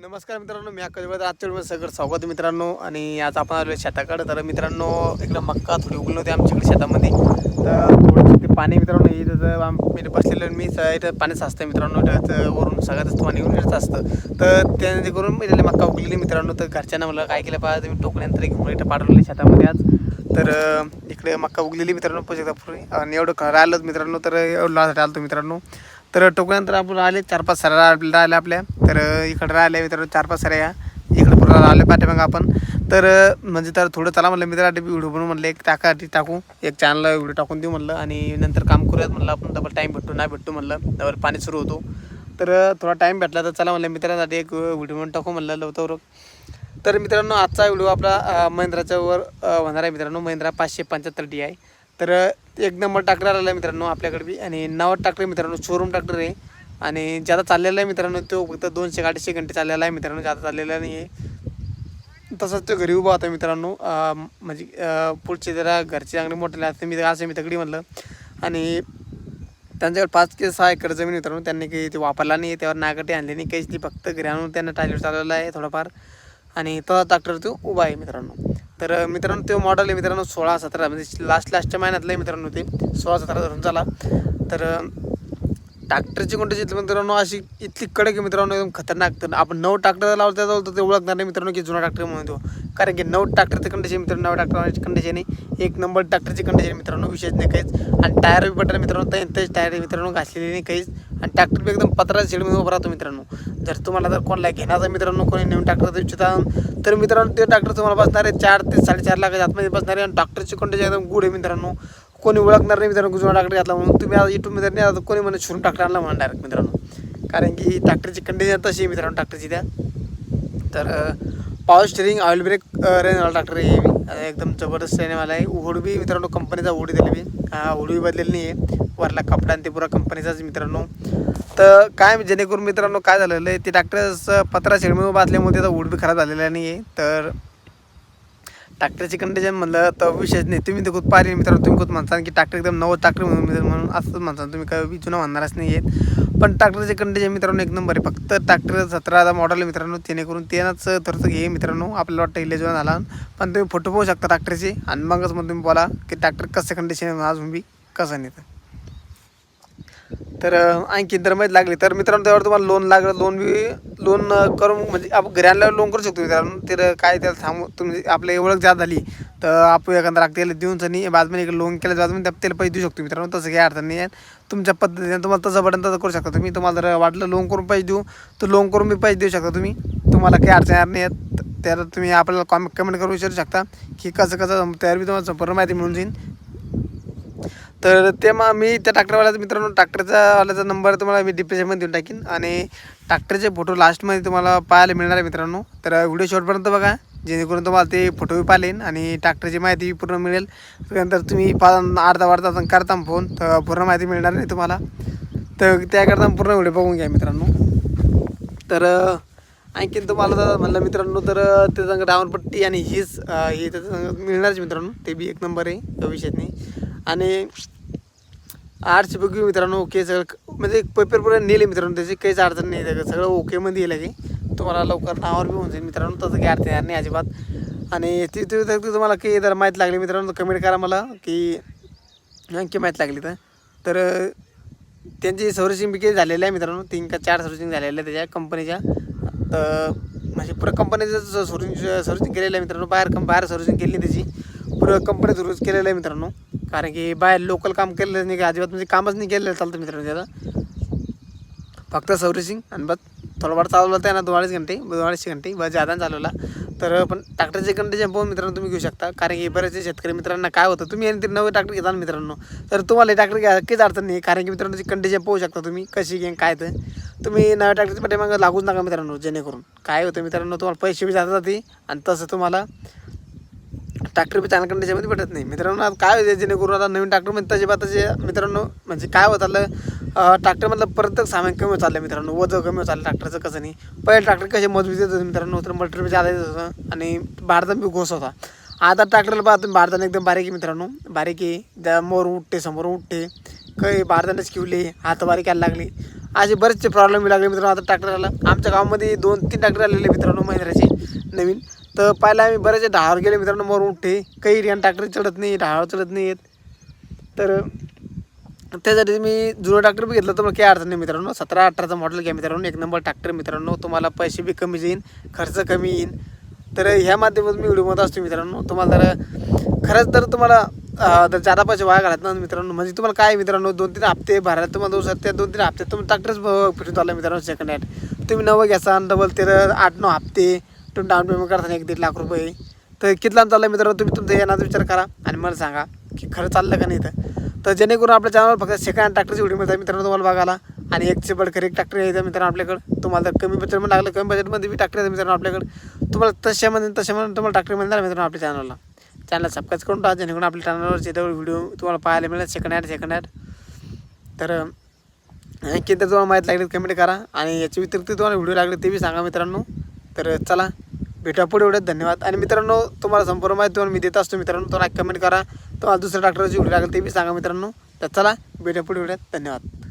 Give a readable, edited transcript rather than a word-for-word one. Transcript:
नमस्कार मित्रांनो, मी आकाश आजच्या व्हिडिओमध्ये सगळं स्वागत आहे मित्रांनो. आणि आज आपण आलो शेताकडे. तर मित्रांनो एकदम मक्का थोडी उगली होती आमच्याकडे शेतामध्ये. तर थोडंसं ते पाणी मित्रांनो इथं मी बसलेलं मी इथं पाणी साचतं मित्रांनो. इथं वरून सगळ्यात पाणी येऊन येत असतं. तर त्याने करून मी त्याला मक्का उगलेली मित्रांनो. तर घरच्यांना मला काय केलं पाहिजे, तुम्ही टोकण्यानंतर घेऊन इथं पाठवलेलं शेतामध्ये आज. तर इकडे मक्का उगलेली मित्रांनो पूर्वी. आणि एवढं खरं आलं मित्रांनो. तर एवढं लासाठी आलं मित्रांनो. तर टोकल्यानंतर आपण आले 4-5 सऱ्या राहिल्या आपल्या. तर इकडे राहिल्या मित्रांनो 4-5 सऱ्या. इकडे पूर्ण राहिले पाठीमागं आपण. तर म्हणजे तर थोडं चला म्हणलं मित्रासाठी व्हिडिओ बनवून म्हणलं एक टाकू एक चॅनलला व्हिडिओ टाकून देऊ म्हणलं. आणि नंतर काम करूयात म्हणलं आपण. डबल टाईम भेटतो नाही भेटतो म्हणलं. डबल पाणी सुरू होतो. तर थोडा टाईम भेटला तर चला म्हणलं मित्रांसाठी एक व्हिडिओ म्हणून टाकू म्हणलं लवकर. तर मित्रांनो आजचा व्हिडिओ आपला महिंद्राच्या वर होणार आहे मित्रांनो. महिंद्रा 575 DI. तर एक नंबर ट्रॅक्टर आलेला आहे मित्रांनो आपल्याकडे बी. आणि नवा ट्रॅक्टर मित्रांनो, शोरूम ट्रॅक्टर आहे. आणि ज्यादा चाललेला आहे मित्रांनो तो फक्त 200-250 घंटे चाललेला आहे मित्रांनो. ज्यादा चाललेला नाही आहे. तसंच तो घरी उभा होता मित्रांनो. म्हणजे पुढचे जरा घरचे चांगले मोठे असते मी तगडी म्हणलं. आणि त्यांच्याकडे 5 ते 6 एकर जमीन मित्रांनो. त्यांनी काही ते वापरला नाही, त्यावर नागटी आणली नाही काहीच. ती फक्त घरी आणून त्यांना टायलर चालवला आहे थोडाफार. आणि तो ट्रॅक्टर तो उभा आहे मित्रांनो. तर मित्रांनो तो मॉडेल आहे मित्रांनो 16-17 म्हणजे लास्टच्या महिन्यातलं आहे मित्रांनो. ते 16-17 धरून झाला. तर ट्रॅक्टरची कंडिशन मित्रांनो अशी इतकी कडक आहे मित्रांनो, एकदम खतरनाक. तर आपण नऊ ट्रॅक्टर लावलं त्याजवळ तर ते ओळखणार नाही मित्रांनो की जुना ट्रॅक्टर म्हणून तो. कारण की नऊ ट्रॅक्टरची कंडिशन मित्रांनो, नव्या ट्रॅक्टरची कंडिशन आहे एक नंबर ट्रॅक्टरची कंडिशन मित्रांनो, विशेष नाही काहीच. आणि टायर बी पडलं मित्रांनो, तेच टायर मित्रांनो घासलेली नाही काहीच. आणि ट्रॅक्टर बी एकदम पत्राच्या शेडमध्ये उभा राहतो मित्रांनो. जर तुम्हाला जर कोणाला घेण्याचा मित्रांनो कोणी नवीन ट्रॅक्टर इच्छिता तर मित्रांनो ते ट्रॅक्टर तुम्हाला बसणार आहे 4 ते 4.5 लाखाच्या आतमध्ये बसणार आहे. आणि ट्रॅक्टरची कंडिशन एकदम गुड आहे मित्रांनो. कोणी ओळखणार नाही मित्रांनो जुना ट्रॅक्टर घातला म्हणून. तुम्ही आता युट्यूबमध्ये नाही आता कोणी म्हणून शोरूम ट्रॅक्टर आणला म्हणून डायरेक्ट मित्रांनो. कारण की ट्रॅक्टरची कंडिशन तशी आहे मित्रांनो ट्रॅक्टरची त्या. तर पॉवर स्टिअरिंग ऑइल ब्रेक रेनवाला ट्रॅक्टर आहे. एकदम जबरदस्त रेनवाला आहे. उड बी मित्रांनो कंपनीचा उड दिला बी. उड बी बदलेली नाही आहे. वरला कपडा आणि ते पुरा कंपनीचाच मित्रांनो. तर काय जेणेकरून मित्रांनो काय झालेलं आहे, ते ट्रॅक्टरचं पत्रा शेडमध्ये उभा असल्यामुळे त्याचा उड बी खराब झालेला नाही आहे. तर ट्रॅक्टरची कंडिशन म्हणलं तर विशेष नाही. तुम्ही ते खूप पाहिजे मित्रांनो. तुम्ही खूप म्हणता की ट्रॅक्टर एकदम नवं ट्रॅक्टर म्हणून असंच म्हणता तुम्ही. काही जुना म्हणणारच नाही आहेत. पण ट्रॅक्टरची कंडिशन मित्रांनो एक नंबर आहे. फक्त ट्रॅक्टर 17 मॉडेल आहे मित्रांनो. जेणेकरून तेच थोडंसं घे मित्रांनो. आपल्याला वाटतं इले जुना झाला, पण तुम्ही फोटो पाहू शकता ट्रॅक्टरचे. आणि मगच मग तुम्ही बोला की ट्रॅक्टर कसं कंडिशन आहे अजून बी कसं नाही. तर आणखी जर माहीत लागली तर मित्रांनो त्यावर तुम्हाला लोन लागलं. लोन करून म्हणजे आपण घरी आणल्यावर लोन करू शकतो मित्रांनो. तर काय त्याला थांबू तुम्ही आपल्या ओळख जात झाली तर आपण एखादा त्याला देऊनच नाही बाजूने इकडे लोन केलं बाजूने त्याला पैसे देऊ शकतो मित्रांनो. तसं काही अडचण नाही आहे. तुमच्या पद्धतीने तुम्हाला तसं पडेल तसं करू शकता तुम्ही. तुम्हाला जर वाटलं लोन करून पैसे देऊ तर लोन करून मी पैसे देऊ शकता तुम्ही. तुम्हाला काही अडचण येणार नाही आहेत. त्याला तुम्ही आपल्याला कमेंट करून विचारू शकता की कसं तयार बी तुम्हाला संपूर्ण माहिती मिळून जाईल. तर ते मग मी त्या ट्रॅक्टरवाल्याचा मित्रांनो ट्रॅक्टरचा नंबर तुम्हाला मी डिस्क्रिप्शनमध्ये देऊन टाकीन. आणि ट्रॅक्टरचे फोटो लास्टमध्ये तुम्हाला पाहायला मिळणार आहे मित्रांनो. तर व्हिडिओ शेवटपर्यंत बघा जेणेकरून तुम्हाला ते फोटोही पाहिलेन आणि ट्रॅक्टरची माहिती पूर्ण मिळेल. त्यानंतर तुम्ही अर्धा करता फोन तर पूर्ण माहिती मिळणार नाही तुम्हाला. तर त्याकरता पूर्ण व्हिडिओ बघून घ्या मित्रांनो. तर आणखीन तुम्हाला जर म्हणलं मित्रांनो तर त्याचं डावरपट्टी आणि ही त्याचं मिळणारच मित्रांनो. ते बी एक नंबर आहे विषय नाही. आणि आरसी बघू मित्रांनो ओके सगळं म्हणजे पेपर पुढे नेले मित्रांनो. त्याची काहीच अडचण नाही. त्याचं सगळं ओकेमध्ये येईल की तुम्हाला लवकर नावावर बी होऊन जाईल मित्रांनो. तसं काही अडचण येणार नाही अजिबात. आणि ती तुम्हाला काही जर माहीत लागली मित्रांनो तर कमेंट करा मला की आणखी माहीत लागली तर त्यांची सर्व्हिसिंग बी काही झालेलं आहे मित्रांनो. 3 का 4 सर्व्हिसिंग झालेलं आहे त्याच्या कंपनीच्या. तर म्हणजे पुरं कंपनीचं सर्व्हिसिंग केलेलं आहे मित्रांनो. बाहेर सर्व्हिसिंग केली नाही त्याची. पुरं कंपनी सर्व्हिस केलेलं आहे मित्रांनो. कारण की बाहेर लोकल काम केलेलं नाही की अजिबात म्हणजे कामच नाही केलेलं चालतं मित्रांनो त्याला. फक्त सर्व्हिसिंग आणि बस थोडंफार चालवलं त्यानं 2-2.5 घंटे बस जादा चालवला. तर पण ट्रॅक्टरचे कंडिशन पाहून मित्रांनो तुम्ही घेऊ शकता. कारण की बरेचसे शेतकरी मित्रांना काय होतं तुम्ही आणि ते नवे ट्रॅक्टर घेता मित्रांनो तर तुम्हाला ट्रॅक्टर घ्या काहीच अडचण नाही. कारण की मित्रांनो ती कंडिशन पाहू शकता तुम्ही कशी घेईन काय. तर तुम्ही नव्या ट्रॅक्टरच्या पाठीमागं लागूच नका मित्रांनो. जेणेकरून काय होतं मित्रांनो तुम्हाला पैसे बी जातात आणि तसं तुम्हाला ट्रॅक्टर बी चांगल्या कंडिशनमध्ये भेटत नाही मित्रांनो. आता काय होते जेणेकरून आता नवीन ट्रॅक्टर तसे मित्रांनो म्हणजे काय होत आलं ट्रॅक्टरमधलं प्रत्येक सामान कमी होत चाललं मित्रांनो. वजन कमी होत चाललं ट्रॅक्टरचं. कसं नाही पहिले ट्रॅक्टर कसे मजबूत येत होते मित्रांनो. तर मटर बी जादा येत होतं आणि भारतात बी घोस होता. आता ट्रॅक्टरला पाहता तुम्ही भारताने एकदम बारीक आहे मित्रांनो. बारीक आहे त्या मोर उठते समोर उठते काही भारतानेच किवले हात बारीक यायला लागले. असे बरेचसे प्रॉब्लेम लागले मित्रांनो. आता ट्रॅक्टरला आमच्या गावामध्ये 2-3 ट्रॅक्टर आलेले मित्रांनो महिंद्राचे नवीन. तर पहिला आम्ही बरेचसे ढाळावर गेले मित्रांनो, मोर उठे काही ठिकाणी ट्रॅक्टर चढत नाही, ढाळावर चढत नाही येत. तर त्यासाठी मी जुनं ट्रॅक्टर बी घेतलं तर मला काही अडचण नाही मित्रांनो. 17-18चं मॉडेल घ्या मित्रांनो, एक नंबर ट्रॅक्टर मित्रांनो. तुम्हाला पैसे बी कमी येईन, खर्च कमी येईन. तर ह्या माध्यमातून मी व्हिडिओमध्ये असतो मित्रांनो. तुम्हाला जर खरंच जर तुम्हाला जर जादा पैसे वाया घालत ना मित्रांनो, म्हणजे तुम्हाला काय मित्रांनो 2-3 हप्ते भरायला तुम्हाला त्या 2-3 हप्त्यात तुम्ही ट्रॅक्टरच फिरत आला मित्रांनो सेकंड हँड. तुम्ही नवं घ्यासा डबल 8-9 हप्ते तुम्ही डाऊन पेमेंट करता 1-1.5 लाख रुपये. तर किती लांब चाललं मित्रांनो, तुम्ही तुमचा येण्याचा विचार करा आणि मला सांगा की खरं चाललं का नाही. तर जेणेकरून आपल्या चॅनलवर फक्त सेकंड हँड ट्रॅक्टरची व्हिडिओ मिळतात मित्रांनो तुम्हाला बघायला. आणि एकचे बडकर एक ट्रॅक्टर यायचं मित्रांनो आपल्याकडं. तुम्हाला जर कमी बजेटमध्ये लागलं, कमी बजेटमध्ये बी ट्रॅक्टर यायचं मित्रांनो आपल्याकडं. तुम्हाला तशामध्ये तुम्हाला ट्रॅक्टर मिळणार मित्रांनो आपल्या चॅनलला सबस्क्राईब करून टाका, जेणेकरून आपल्या चॅनलवरचे व्हिडिओ तुम्हाला पाहायला मिळेल सेकंड हँड. तर आणखी तर तुम्हाला माहीत लागली कमेंट करा आणि याच्या व्यतिरिक्त तुम्हाला व्हिडिओ लागले ते बी सांगा मित्रांनो. तर चला भेटा पुढे. एवढ्यात धन्यवाद. आणि मित्रांनो तुम्हाला संपूर्ण माहिती तुम्हाला मी देत असतो मित्रांनो. तुम्हाला कमेंट करा, तुम्हाला दुसऱ्या ट्रॅक्टरची व्हिडिओ लागेल ते बी सांगा मित्रांनो. तर चला भेटा पुढे. एवढ्यात धन्यवाद.